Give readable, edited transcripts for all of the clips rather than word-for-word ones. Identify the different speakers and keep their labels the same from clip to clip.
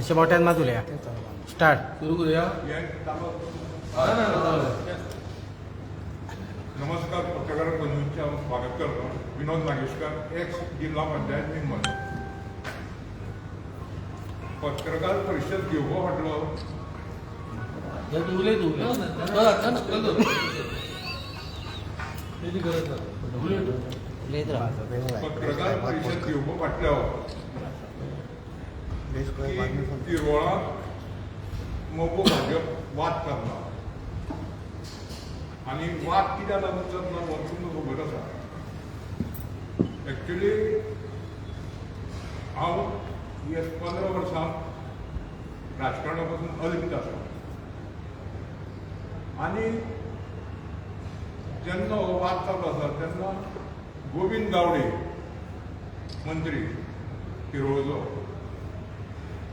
Speaker 1: अशा मोठ्यात मात उलया स्टार्ट
Speaker 2: सुरू करूया.
Speaker 3: नमस्कार, पत्रकार बंधूंच्या स्वागत करतो. विनोद नागेशकर, एक्स जिल्हा पंचायत मेंबर. पत्रकार परिषद घेवपा फाटलो
Speaker 2: तू उलय
Speaker 3: पत्रकार परिषद घेवपा फाटल्यावर तिरवळात मोबो भाजप वाद करना आणि वाद कित्याक लागून जाता हो तुमकां खबर आसा. एक्चुली हांव 15 वर्सां राजकारणा पासून अलिप्त आसा आणि जेन्ना हो वाद चालू आसा तेन्ना गोविंद गावडे मंत्री तिरोळचो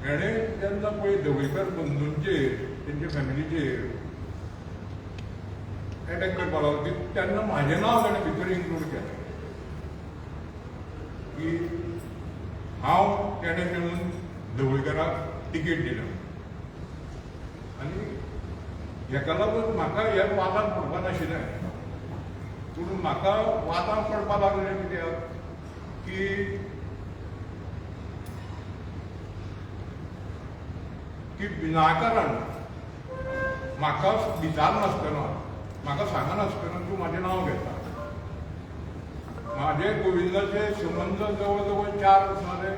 Speaker 3: हेणे जेन्ना पळय ढवळीकर बंधूंचेर तेंचे फॅमिलीचेर अटॅक करपाक लागलो तेन्ना म्हाजें नांव ताणें भितर इन्क्लूड केलें की हांव तेणें मेळून ढवळीकराक तिकेट दिल्या आनी हेका लागून म्हाका ह्या वादांत पडपा नाशिल्लें. पूण म्हाका वादांत पडपा लागलें कित्याक की विनाकारण म्हाका विचारनासतना म्हाका सांगनासतना तूं म्हाजें नांव घेता. म्हाजे गोविंदाचे संबंद जवळ जवळ 4 वर्सां जाले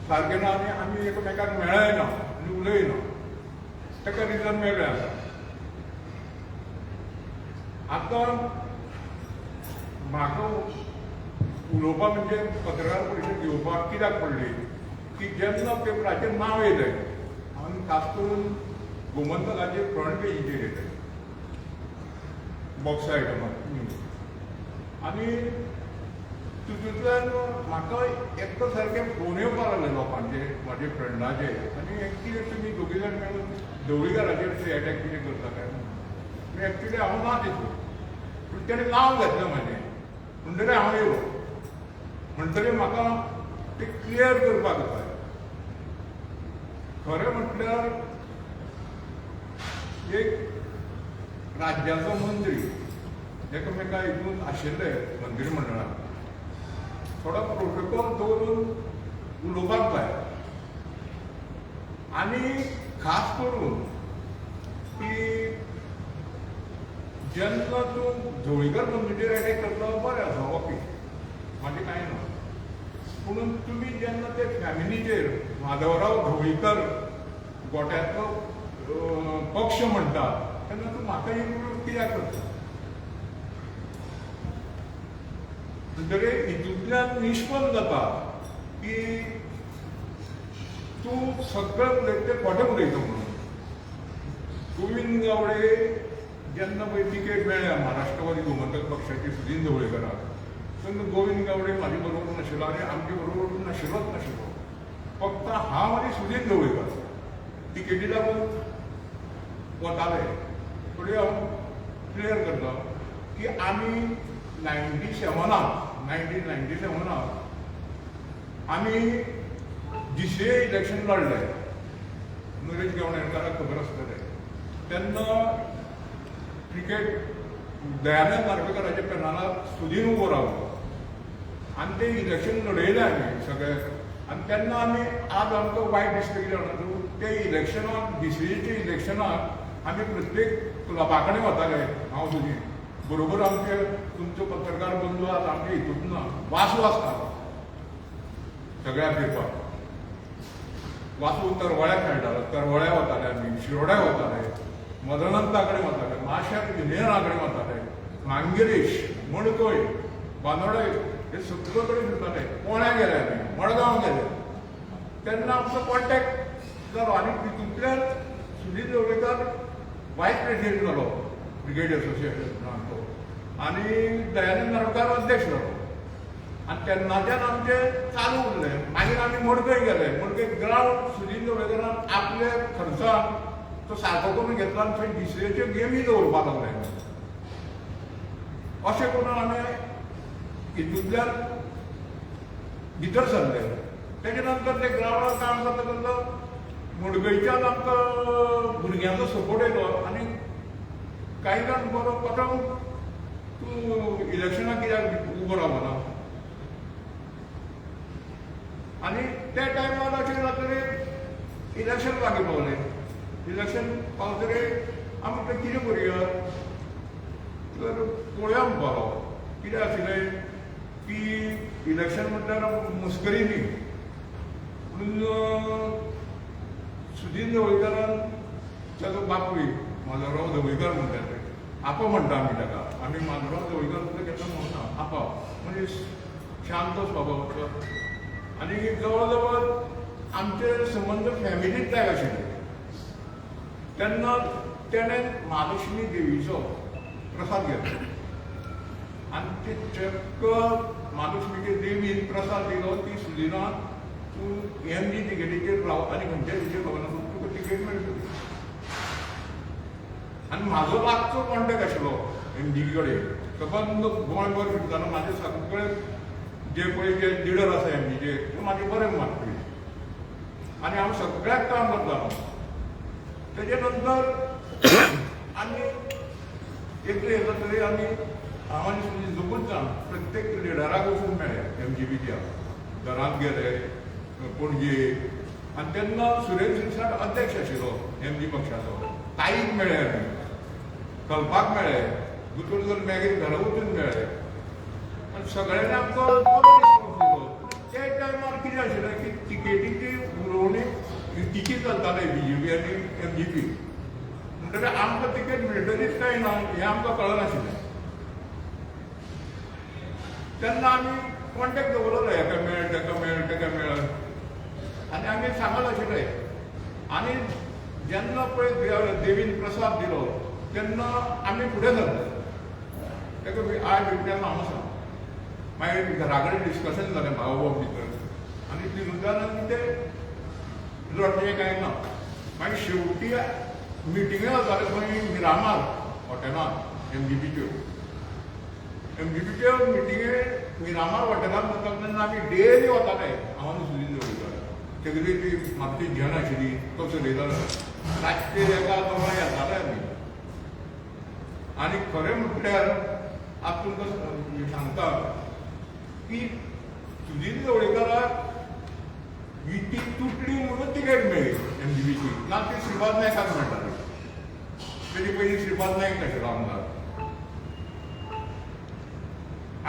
Speaker 3: सारके ना आनी आमी एकामेकाक मेळय ना आनी उलयना. ताका रिजन मेळ्ळें आसा. आतां म्हाका उलोवपा म्हणजे पत्रकार परिशद घेवपाक कित्याक पडली की जेन्ना पेपराचेर नांव येयलें आनी खास करून गोमंतकाचे फ्रंट पेजीचेर येयलें बॉक्स आयटमाक आनी तितूंतल्यान म्हाका एकटो सारके फोन येवपाक लागले लोकांचे म्हाजे फ्रेंडाचे आनी कितें तुमी दोगी जाण मेळून ढवळीकराचेर अटॅक कितें करता काय. एक्चुली हांव ना दिसलो पूण तेणें नांव घेतलें म्हाजें म्हणटकीर हांव येयलो. म्हणटकीर म्हाका ते क्लियर करपाक जाय. खरें म्हटल्यार एक राज्याचो मंत्री एकामेका हितून आशिल्ले मंत्रिमंडळांत थोडो प्रोटोकॉल दवरून उलोवपाक जाय आनी खास करून की जेन्ना तूं ढवळीकर बंधूचेर अटॅक करता बरें आसा ओके म्हाजें कांय ना. पूण तुमी जेन्ना ते फॅमिलीचेर माधवराव ढवळीकर गोट्याचो पक्ष म्हणटा तेन्ना तूं म्हाका इन्क्लूड कित्याक करता. म्हणटकीर हितूंतल्यान निश्पन्न जाता की तूं सगळे उलयता खोटें उलयता म्हणून. गोविंद गावडे जेन्ना पळय तिकेट मेळ्ळ्या महाराष्ट्रवादी गोमंतक पक्षाची सुदीन ढवळीकराक तेन्ना गोविंद गावडे म्हाजे बरोबर नाशिल्लो आनी आमचे बरोबर नाशिल्लोच नाशिल्लो. फक्त हांव आनी सुदीन ढवळीकर तिकेटी लागून वताले. फुडें हांव क्लियर करता की आमी 1997 आमी DCA इलेक्शन लढले. नरेश गावणेकाराक खबर आसतलें. तेन्ना क्रिकेट दयानंद नार्वेकराच्या पॅनलाक सुदीन उबो रावलो आनी तें इलेक्शन लडयलें आमी सगळे. आनी तेन्ना आमी आज आमकां वायट दिसता कितें जाणा तूं ते इलेक्शनाक DCAच्या इलेक्शनाक आमी प्रत्येक क्लबा कडेन वताले. हांव सुदीन बरोबर आमचे तुमचो पत्रकार बंधू आसा आमचे हितूंत ना वासू आसता सगळ्या फिरपाक. वासू तरवळ्या खेळटालो तरवळ्या वताले आमी शिरोड्या वताले मदनंता कडेन वताले माश्याक विनयना कडेन वताले मांगेरेश मणकय बांदोडे हे सगळे कडेन फिरताले. पोळ्या गेले आमी मडगांव गेले. तेन्ना आमचो कॉन्टेक्ट जालो आनी तितूंतल्यान सुनील ढवळीकर वायस प्रेसिडेंट जालो क्रिकेट एसोसिएशनाचो आनी दयानंद नार्वेकर अध्यक्ष जालो. आनी तेन्नाच्यान आमचें चालू उरलें. मागीर आमी मडकय गेले. मडकय ग्रावंड सुनील ढवळीकरान आपले खर्चान तो सारको करून घेतलो आनी थंय DCAच्यो गेमी दवरपाक लागले. अशें करून आमी हितूंतल्यान भितर सरले तेजे नंतर ते ग्रावंडार काम करता करता मडगयच्यान आमकां भुरग्यांचो सपोर्ट येयलो आनी कांय जाण बरो पात्रांव तूं इलेक्शनाक कित्याक उबो रावना आनी त्या टायमार अशें जातकीर इलेक्शन लागीं पावलें इलेक्शन पावतकीर आमी तें कितें करुया तर पळोवया म्हणपाक कितें आशिल्लें की इलेक्शन म्हटल्यार मस्करी न्ही पूण सुदीन ढवळीकरान ताचो बापूय माधवराव ढवळीकर म्हणटात ते आपा म्हणटा आमी ताका आमी माधवराव ढवळीकर सुद्दां केन्ना म्हणटा आपा म्हणजे शांत स्वभावाचो आनी जवळ जवळ आमचे संबंद फॅमिलींत जाय आशिल्ले तेन्ना तेणें महालक्ष्मी देवीचो प्रसाद घेतलो आनी ते चक्क महालक्ष्मीचे देवीन प्रसाद दिलो ती सुदिना तूं एमजी तिकेटीचेर राव आनी खंयच्या हेचेर रावना तुका तिकेट मेळटली आनी म्हाजो लागचो कॉन्टेक्ट आशिल्लो एमजी कडेन सबंद गोंयभर फिरताना म्हाजे सगळे जे पळय जे लिडर आसा एमजीचे ते म्हाजे बरे मागपी आनी हांव सगळ्याक काम करतालो तेजे नंतर आनी एकले येता तरी आमी हांव आनी सुनील झोपूच जावन प्रत्येक लिडराक वचून मेळ्ळे एमजीबीच्या घरांत गेले पणजे आनी तेन्ना सुरेश शिरसाट अध्यक्ष आशिल्लो एमजी पक्षाचो ताईक मेळ्ळे आमी कल्पाक मेळ्ळे दुतोर मागीर घरा वचून मेळ्ळे आनी सगळ्यांनी आमकां बरो रिस्पॉन्स दिलो ते टायमार कितें आशिल्लें की तिकेटीची उलोवणी तिकीट चलताले बीजेपी आनी एमजीपी म्हणटकीर आमकां तिकेट मेळटलीच काय ना हें आमकां कळनाशिल्लें तेन्ना आमी कॉन्टेक्ट दवरलो हेका मेळ तेका मेळ तेका मेळ आनी आमी सांगत आशिल्ले आनी जेन्ना पळय देवीन प्रसाद दिलो तेन्ना आमी फुडें सरले तेका आय बिबट्यान हांव आसा मागीर घरा कडेन डिस्कशन जालें भाव भाव भितर आनी तिनूजारांनी तें लढचें कांय ना मागीर शेवटी मिटिंगे जाताले खंय मिरामार हॉटेलांत एमजीपीच्यो एमजीपीच्यो मिटिंगे मिरामार हॉटेलांत जाताले तेन्ना आमी डेली वताले हांव आनी सुनील ढवळीकर तेगेली ती म्हाका ती जन आशिल्ली तो चलयतालो रातचे एका दोगांय येताले आमी आनी खरें म्हटल्यार आतां तुमकां सांगता की सुनील ढवळीकराक ही ती तुटली म्हणून तिकेट मेळ्ळी एमजीबीची ना ती श्रीपाद नायकाक मेळटाली तेजी पयलीं श्रीपाद नायक नाशिल्लो आमदार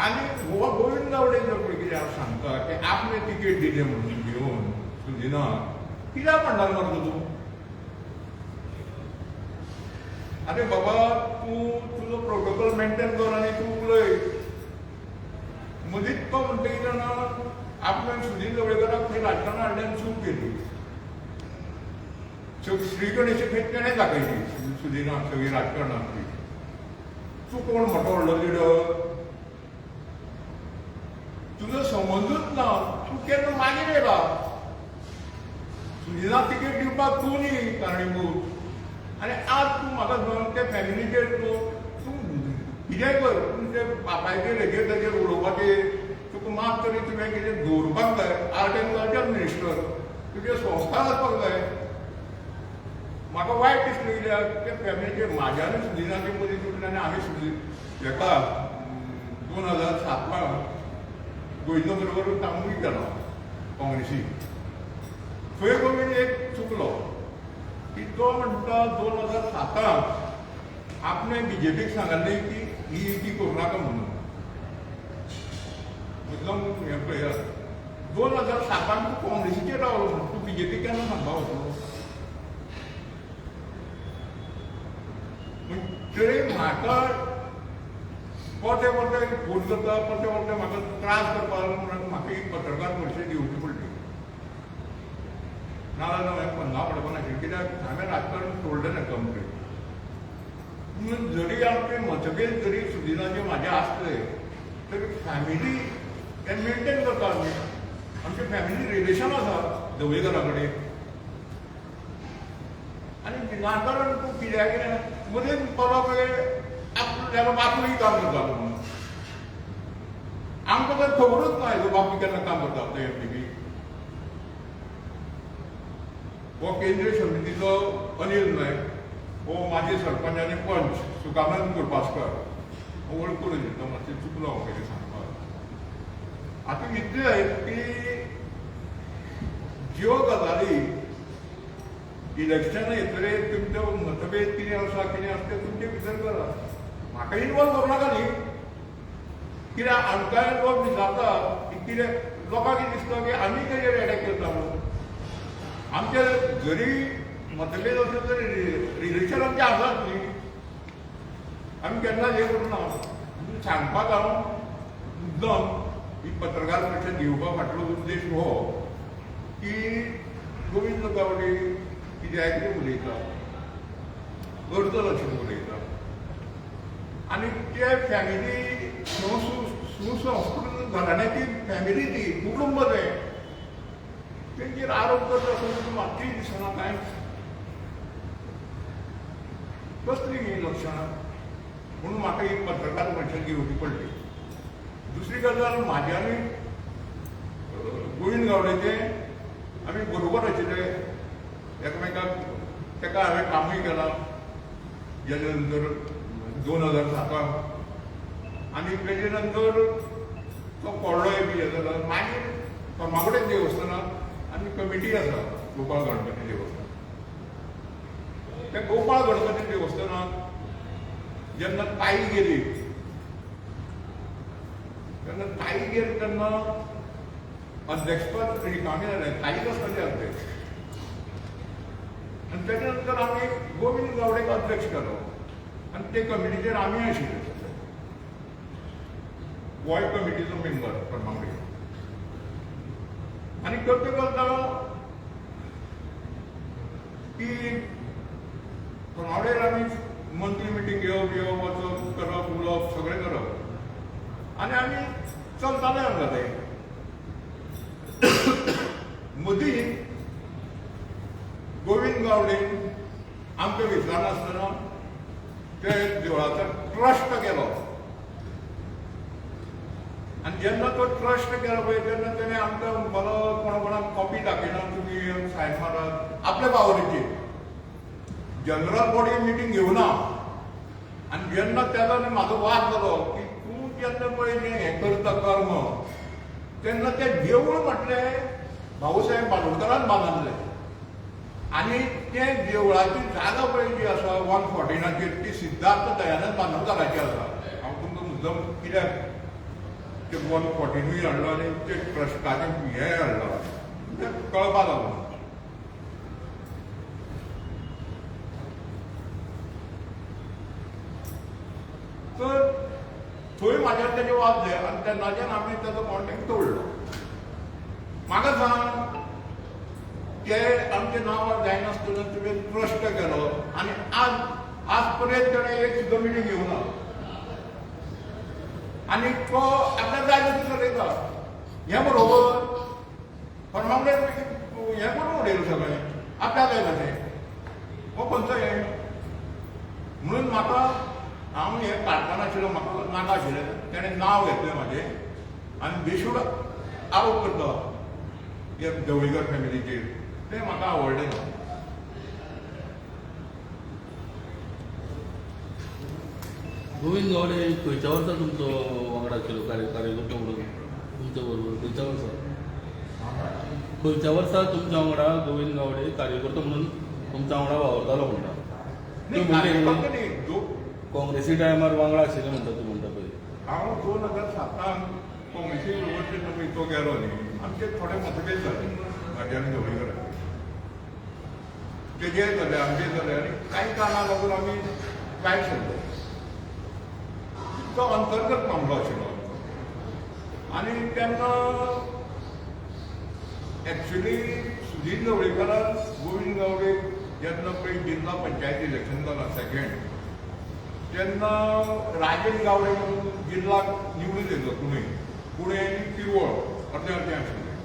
Speaker 3: आनी हो गोविंद गावडे जो पळय कितें हांव सांगता की आपणे तिकेट दिले म्हणून घेवन सुदिना कित्याक म्हणटालो मरे तूं आरे बाबा तूं तुजो प्रोटोकॉल मेंटेन कर आनी तूं उलय मदींच तो म्हणटा कितें जाणा आपल्यान सुनील ढवळीकराक खंय राजकारणांत हाडल्यान चूक केली श्री गणेश खंय तेणें दाखयली सुदिनाक सगळी राजकारणांतली तूं कोण मोठो व्हडलो लिडर तुजो संबंदूच ना तूं केन्ना मागीर येयला सुदिनाक तिकेट दिवपाक तूं न्ही कारणीभूत आनी आज तूं म्हाका सांग त्या फॅमिलीचेर तूं कितेंय कर पूण ते बापायचेर हेजेर ताचेर उडोवपाचेर तुका मात तरी तुवें कितें दवरपाक जाय आर्ट एंड कल्चर मिनिस्टर तुजे संस्कार आसपाक जाय म्हाका वायट दिसलें कित्याक ते फॅमिलीचेर म्हाज्या आनी सुदिनाचे मदीं तुटलें आनी आमी हेका 2007 गोविंदा बरोबर कामूय केलो काँग्रेसी थंय गोविंद एक चुकलो की तो म्हणटा 2007 आपणे बीजेपीक सांगलें की ही युती करूं नाका म्हणून मुद्दम हें पळयात 2007 तूं काँग्रेसीचेर रावलो म्हणून तूं बीजेपी केन्ना सांगपाक वचलो तरी म्हाका परते परते फोन करता परते परते म्हाका त्रास करपाक लागलो म्हणून म्हाका एक पत्रकार परिशद दिवची पडली नाजाल्यार हांवें पंगा पडपा नाशिल्लें कित्याक हांवें राजकारण सोडलें ना कंप्लीट पूण जरी आमचे मतभेद जरी सुदिनाचे म्हाजे आसले तरी फॅमिली हें मेंटेन करता आमी आमचें फॅमिली रिलेशन आसा ढवळीकरा कडेन आनी विनाकारण तूं कित्याक कितें मदींच परत आपल्यालो बापूय काम करतालो म्हणून आमकां तर खबरूच ना हेजो बापूय केन्ना काम करता ते एमपीबी हो केंद्रीय समितीचो अनिल नायक, हो माजी सरपंच आनी पंच सुकानंद कुरपासकर, हो वळखून दिता, मातशें चुकलो हांव पयलीं सांगपाक. आतां इतलें की ज्यो गजाली इलेक्शन येतरे तुमचो मतभेद कितें आसा ते तुमचे भितर करात. म्हाका इनवॉल्व करूं नाका न्ही. कित्याक आमकांय लोक विचारता की कितें लोकांक कितें दिसता की आमी तेजेर एडॅक करता म्हणून. आमचे जरी मतभेद आसले तरी रिलेशन आमचें आसात न्ही. आमी केन्ना हें करूं ना. सांगपाक हांव मुद्दम ही पत्रकार परिशद घेवपा फाटलो उद्देश हो की गोविंद गावडे कितें कितें उलयता, अर्द लक्षांत उलयता आनी ते फॅमिली सुसंस्कृत घराण्याची फॅमिली ती कुटुंब तें तेंचेर आरोप करता आसतना मात्तूय दिसना कांय. कसली ही लक्षणां म्हणून म्हाका ही पत्रकार परिशद घेवची पडली. दुसरी गजाल म्हाजे आनी गोविंद गावडेचें आमी बरोबर आशिल्ले, एकामेकाक ताका हांवें कामूय केलां जेजे नंतर 2007 आनी तेजे नंतर तो पडलोय बी हें जालो. मागीर फार्मागुडेक देवस्थानांत आनी कमिटी आसा गोपाळ गणपती देवस्थान. त्या गोपाळ गणपती देवस्थानांत जेन्ना ताई गेली तेन्ना ताई गेली तेन्ना अध्यक्षपद रिकामी जालें. ताईच आसताले अध्यक्ष. आनी तेजे नंतर आमी गोविंद गावडेक अध्यक्ष केलो आनी ते कमिटीचेर आमी आशिल्ले गोंय कमिटीचो मेंबर फार्मागुडी. आनी करता करता की फार्मागुडेर आमी मंथली मिटींग घेवप वचप करप उलोवप सगळें करप आनी आमी चलताले आमकां. मदीं गोविंद गावडेन आमकां विचारनासतना ते देवळाचो ट्रस्ट केलो. आनी जेन्ना तो ट्रस्ट केलो पळय तेन्ना तेणें आमकां म्हणपालो कोणाक कॉपी दाखयना तुमी सायन मारात आपल्या पावरीची. जनरल बॉडी मिटींग घेवना. आनी जेन्ना तेजो आनी म्हाजो वाद जालो की तूं जेन्ना पळय हें करता कर्म तेन्ना तें देवूळ म्हटलें भाऊसाहेब बांदोडकरान बांदलें. आनी तें देवळाची जागा पळय जी आसा 114 ती सिद्धार्थ दयानंद बांदोडकराची आसा. हांव तुमकां मुद्दम कित्याक ते 114 हाडलो आनी ते ट्रस्टाचें हें हाडलो तें कळपा लागलो. तर थंय म्हाज्यार तेजे वाद जाय आनी तेन्नाच्यान आमी तेजो कॉन्टेक्ट तोडलो. म्हाका सांग ते आमचे नांवार जायनासतना तुवें ट्रस्ट केलो आनी आज पर्यंत ताणें एक सुद्दां मिटींग घेवना. आनी तो आपल्या जाय तशें चलयता. हें बरोबर फार्मागुडेर हें करून उडयलें सगळें आपल्या जाय तशें. हो खंयचो हें म्हणून म्हाका हांव हें काडटना आशिल्लो म्हाका नाका आशिल्लें. तेणें नांव घेतलें म्हाजें आनी बेशूड आरोप करता हे ढवळीकर फॅमिलीचेर. तें म्हाका आवडलें ना.
Speaker 2: गोविंद गावडे खंयच्या वर्सा तुमचो वांगडा आशिल्लो कार्यकर्तो म्हणून तुमच्या बरोबर खंयच्या वर्सा तुमच्या वांगडा गोविंद गावडे कार्यकर्तो म्हणून तुमच्या वांगडा वावरतालो म्हणटा. काँग्रेसी टायमार वांगडा आशिल्ले म्हणटा तूं म्हणटा पळय.
Speaker 3: हांव 2007 काँग्रेसी बरोबर जेन्ना तो गेलो न्ही आमचे थोडे मतभेद जाले म्हाजे आनी ढवळीकराचे. तेजे जाले आमचे जाले आनी कांय कारणां लागून आमी भायर सरले. तो अंतर्गत मामलो आशिल्लो आनी तेन्ना एक्चुली सुधीर ढवळीकरान गोविंद गावडे जेन्ना पळय जिल्हा पंचायत इलेक्शन जालां सेकेंड तेन्ना राजेश गावडे म्हणून जिल्हाक निवडून येयलो पुणे आनी पिरवळ अर्दें अर्दें आशिल्लें.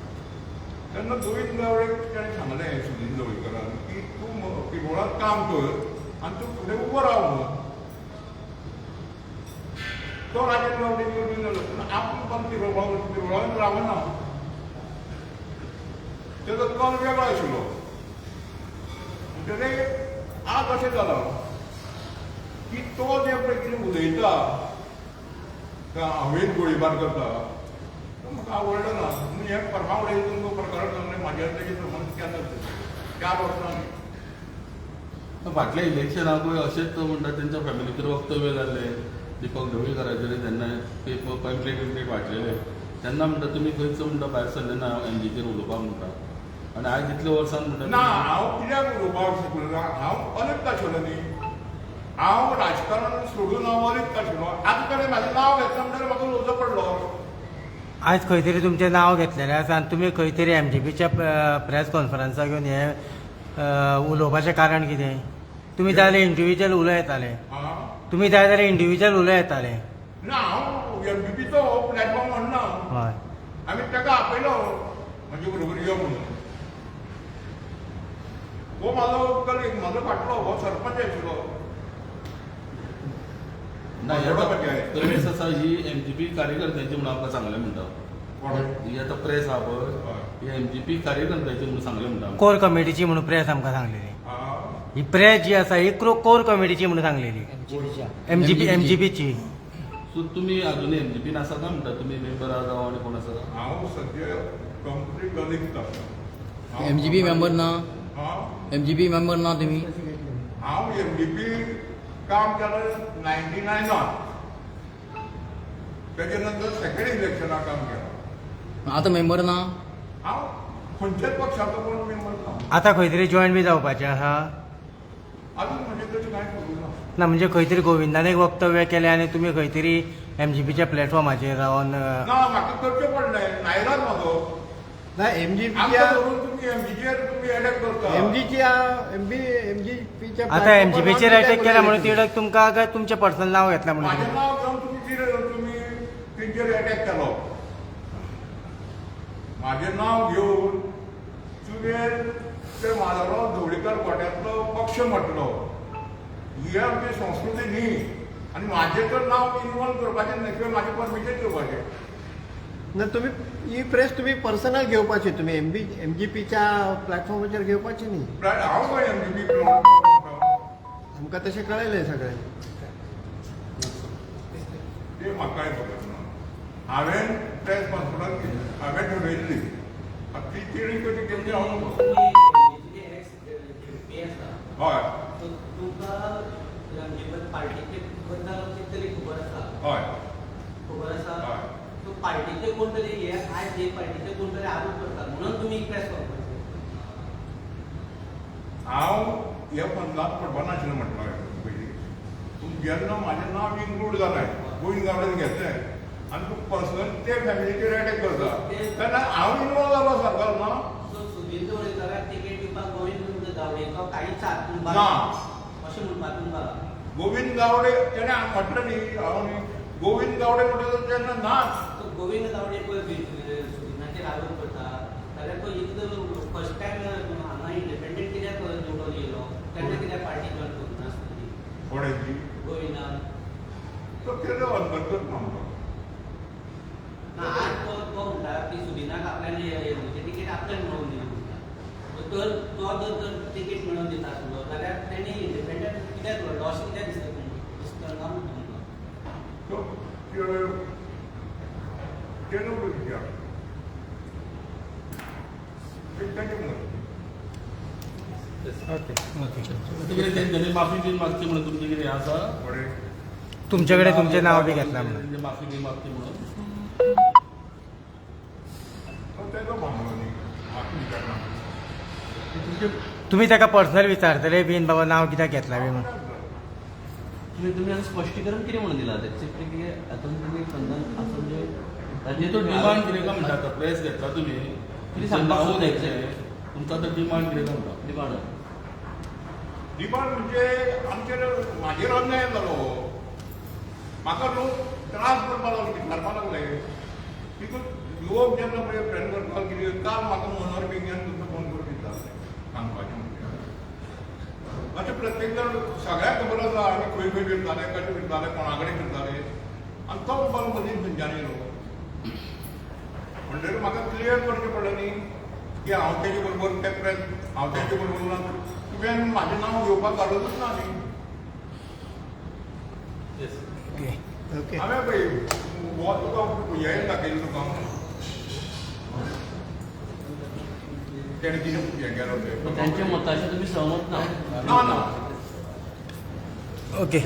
Speaker 3: तेन्ना गोविंद गावडे ताणें सांगलें सुधीर ढवळीकरान की तूं पिरवळांत काम कर आनी तूं फुडें उबो राव म्हणून. तो राजेश गावडे निवडून येयलो पूण आपूण पण पिरवळांत रावना. तेजो कल वेगळो आशिल्लो. म्हणटकीर आज अशें जालां की तो जे पळय कितें उलयता हांवें गोळीबार करता तो म्हाका आवडलो ना. म्हणजे हे परमा उडयता तो प्रकार सांगले म्हाज्या तेजे प्रमाण केन्ना 4 वर्सांनी
Speaker 2: फाटल्या इलेक्शनाकूय अशेंच म्हणटा तेंच्या फॅमिलीचेर वक्तव्य जाल्ले दिपक ढवळीकराचेर जेन्ना पेपर पॅम्पलेट वाटलेले तेन्ना म्हणटा तुमी खंयच म्हणटा भायर सरले ना एनजीचेर उलोवपाक म्हणटा आनी आयज इतल्या वर्सान
Speaker 3: ना
Speaker 2: म्हणटा
Speaker 3: हांव कित्याक उलोवपाक शिकलो हांव अलिप्त आशिल्लो न्ही. हांव राजकारण सोडून हांव अलिप्त आशिल्लो. आतां कडेन म्हाजें नांव घेतलें म्हणल्यार म्हाका उलोवचो पडलो.
Speaker 1: आयज खंय तरी तुमचें नांव घेतलेलें आसा आनी तुमी खंय तरी एमजीपीच्या प्रेस कॉन्फरन्साक घेवन हें उलोवपाचें कारण कितें? तुमी जाय जाल्यार इंडिव्हिज्युअल उलोव येताले. तुमी जाय जाल्यार इंडिव्हिज्युअल उलोव येताले.
Speaker 3: ना हांव एमजीपीचो प्लॅटफॉर्म म्हणना.
Speaker 1: हय
Speaker 3: आमी ताका आपयलो म्हजे बरोबर यो म्हणून. हो म्हाजो कलीग म्हाजो फाटलो हो सरपंच आशिल्लो.
Speaker 2: प्रेस आसा ही एमजीपी कार्यकर्त्यांची म्हणून आमकां सांगलें म्हणटा. ही आतां प्रेस आहा पळय ही एमजीपी कार्यकर्त्यांची म्हणून सांगलें म्हणटा.
Speaker 1: कोर कमिटीची म्हणून प्रेस आमकां सांगलेली. ही प्रेस जी आसा ही कोर कमिटीची म्हणून सांगलेली. एमजीपीची.
Speaker 2: सो तुमी अजूनय एमजीपीन आसा काय म्हणटा तुमी मेंबर आहा जावं आनी कोण आसा?
Speaker 3: हांव सद्या कंप्लीट अलिप्त आसा.
Speaker 4: एमजीपी मेंबर ना? एमजीपी मेंबर ना तुमी?
Speaker 3: हांव एमजीपी काम केलें 99 तेजे नंतर सेकंड इलेक्शनाक काम केलां.
Speaker 4: आतां मेंबर ना?
Speaker 3: हांव खंयच्याच पक्षाचो कोण मेंबर ना.
Speaker 1: आतां खंय तरी जॉयन बी जावपाचें आहा?
Speaker 3: अजून म्हणजे तशें कांय खबर ना.
Speaker 1: ना म्हणजे खंय तरी गोविंदान एक वक्तव्य केलें आनी तुमी खंय तरी एमजीपीच्या प्लॅटफॉर्माचेर रावन
Speaker 3: ना म्हाका करचें पडलें नायलाज म्हाजो.
Speaker 5: ना एमजीपीच्या
Speaker 3: आमकां धरून तुमी एमजीचेर तुमी एडॅक्ट करता.
Speaker 5: एमजीपीच्या
Speaker 1: आतां एमजीपीचेर अटॅक केला म्हणून तिडक तुमकां काय तुमचें पर्सनल नांव घेतला
Speaker 3: म्हाजें
Speaker 1: म्हणून
Speaker 3: नांव घेवन तुमी तेंचेर एटॅक केलो. म्हाजें नांव घेवन तुवें ते माधवराव ढवळीकर गोट्यांतलो पक्ष म्हटलो. ही आमची संस्कृती न्ही आनी म्हाजें तर नांव इन्वॉल्व करपाचें न्ही किंवां म्हाजें परमिशन घेवपाचें.
Speaker 5: ना तुम्ही ही प्रेस तुम्ही पर्सनल घेवपाची तुम्ही एमजीपीच्या प्लॅटफॉर्माचेर घेवपाची न्ही.
Speaker 3: हांव खंय एमजीपी
Speaker 5: आमकां तशें कळयलें सगळें.
Speaker 3: ते म्हाकाय खबर ना. हांवें प्रेस कॉन्फरन्स हांवें ठरयल्ली. ती तेणी कशी केल्ली हांव हय हय
Speaker 6: खबर आसा
Speaker 3: हय
Speaker 6: तो पार्टीचे कोण तरी हे आयज हे पार्टीचे कोण तरी आरोप करतात म्हणून तुम्ही प्रेस कॉन्फरन्स.
Speaker 3: हांव ह्या फंदांत पडपा नाशिल्लो म्हटलो पयलीं. पूण जेन्ना म्हाजें नांव इन्क्लूड जालें गोविंद गावडेन घेतलें आनी तूं पर्सनल ते फॅमिलीचेर एटॅक करता तेन्ना हांव इन्वॉल्व जालो सरकार ना.
Speaker 6: सुदीन ढवळीकराक तिकेट दिवपाक गोविंद गावडेचो कांयच हात
Speaker 3: ना.
Speaker 6: अशें म्हणपाक तुमकां
Speaker 3: गोविंद गावडे तेणें म्हटलें न्ही हांव न्ही गोविंद गावडे म्हणटा तेन्ना नाच.
Speaker 6: तो गोविंद गावडे पळय सुदिनाचेर आरोप करता जाल्यार तो एकदां फर्स्ट टायम हांगा इंडिपेंडंट कित्याक निवडून येयलो तेन्ना कित्याक पार्टी जॉयन करूंक नासली
Speaker 3: कोणेची
Speaker 6: गोविंदान?
Speaker 3: तो केलो अंतर्गत मामलो.
Speaker 6: आज तो म्हणटा की सुदिनाक आपल्यान तिकेट आपल्यान मेळोवन दिली म्हणटा. तर तो जर तिकेट मेळोवन दिता आसलो जाल्यार तेणी इंडिपेंडंट कित्याक लढलो अशें कित्याक दिसता ना म्हणटा.
Speaker 3: तो केलो विचार तांचे मत.
Speaker 1: ओके
Speaker 2: तुमचे तेंच्यांनी माफी बी मागची म्हणून तुमचे कितें आसा?
Speaker 3: कोणे
Speaker 1: तुमचे कडेन तुमचें नांव बी घेतलां म्हणून
Speaker 2: तेंची माफी बी मागची म्हणून
Speaker 3: तो तेजो मामलो न्ही म्हाका विचारना.
Speaker 1: तुमी ताका पर्सनल विचारतले बीन बाबा नांव कित्याक घेतला बी म्हणून.
Speaker 7: तुम्ही आता स्पष्टीकरण किती म्हणून दिला एक्सेप्ट की आता तुम्ही पंधरा असं म्हणजे
Speaker 2: तो डिमांड कितें काय म्हणटा आतां प्रेस घेतला तुमी
Speaker 7: कितें सांगपाक
Speaker 2: नांव
Speaker 7: सोदता
Speaker 2: द्यायचें तुमकां आतां डिमांड कितें काय म्हणटा?
Speaker 7: डिमांड
Speaker 3: डिमांड म्हणजे आमचेर म्हाजेर अन्याय जालो. म्हाका लोक त्रास करपाक लागले विचारपाक लागले तितून लोक जेन्ना पळय फ्रेंड करपाक कितें काल म्हाका मनोहर विज्ञान तुमचो फोन करून दिताले सांगपाचें म्हणजे अशें प्रत्येक जण सगळ्यांक खबर आसा आमी खंय खंय फिरताले कशें फिरताले कोणा कडेन फिरताले आनी तो बरो मदीं खंयच्यानी न्हू. म्हणटकीर म्हाका क्लियर करचें पडलें न्ही की हांव तेजे बरोबर ते प्रेस हांव तेजे बरोबर ना तुवें म्हाजें नांव घेवपाक काडूनच ना न्ही
Speaker 5: ओके
Speaker 3: हांवें पळय हो तुका हें दाखयलें तुका तेणें कितें हें केलो
Speaker 7: पण
Speaker 3: तें
Speaker 7: त्यांच्या मताशी तुम्ही सहमत ना
Speaker 3: ना ना
Speaker 1: ओके